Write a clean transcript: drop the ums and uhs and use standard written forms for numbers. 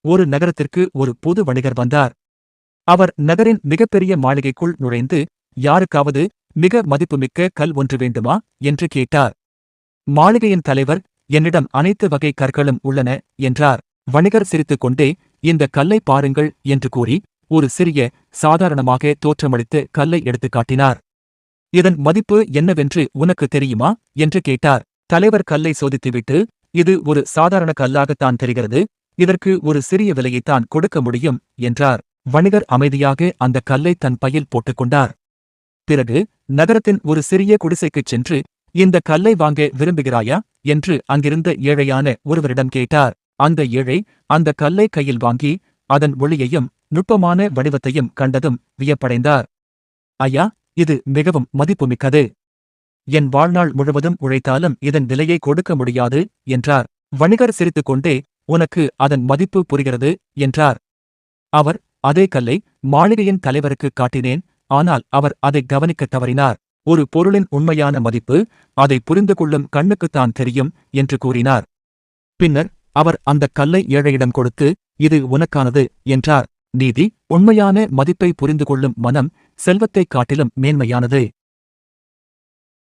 ஒரு நகரத்திற்கு ஒரு புது வணிகர் வந்தார். அவர் நகரின் மிகப்பெரிய மாளிகைக்குள் நுழைந்து, யாருக்காவது மிக மதிப்புமிக்க கல் ஒன்று வேண்டுமா என்று கேட்டார். மாளிகையின் தலைவர், என்னிடம் அனைத்து வகை கற்களும் உள்ளன என்றார். வணிகர் சிரித்துக் கொண்டே, இந்த கல்லை பாருங்கள் என்று கூறி, ஒரு சிறிய, சாதாரணமாக தோற்றமளித்த கல்லை எடுத்துக் காட்டினார். இதன் மதிப்பு என்னவென்று உனக்கு தெரியுமா என்று கேட்டார். தலைவர் கல்லை சோதித்துவிட்டு, இது ஒரு சாதாரண கல்லாகத்தான் தெரிகிறது, இதற்கு ஒரு சிறிய விலையைத்தான் கொடுக்க முடியும் என்றார். வணிகர் அமைதியாக அந்த கல்லை தன் பையில் போட்டுக்கொண்டார். பிறகு நகரத்தின் ஒரு சிறிய குடிசைக்குச் சென்று, இந்த கல்லை வாங்க விரும்புகிறாயா என்று அங்கிருந்த ஏழையான ஒருவரிடம் கேட்டார். அந்த ஏழை அந்த கல்லை கையில் வாங்கி அதன் ஒளியையும் நுட்பமான வடிவத்தையும் கண்டதும் வியப்படைந்தார். ஐயா, இது மிகவும் மதிப்புமிக்கது. என் வாழ்நாள் முழுவதும் உழைத்தாலும் இதன் விலையை கொடுக்க முடியாது என்றார். வணிகர் சிரித்துக்கொண்டே, உனக்கு அதன் மதிப்பு புரிகிறது என்றார். அவர், அதே கல்லை மாளிகையின் தலைவருக்கு காட்டினேன், ஆனால் அவர் அதை கவனிக்கத் தவறினார். ஒரு பொருளின் உண்மையான மதிப்பு அதை புரிந்து கொள்ளும் கண்ணுக்குத்தான் தெரியும் என்று கூறினார். பின்னர் அவர் அந்தக் கல்லை ஏழையிடம் கொடுத்து, இது உனக்கானது என்றார். நீதி, உண்மையான மதிப்பை புரிந்து கொள்ளும் மனம் செல்வத்தைக் காட்டிலும் மேன்மையானது.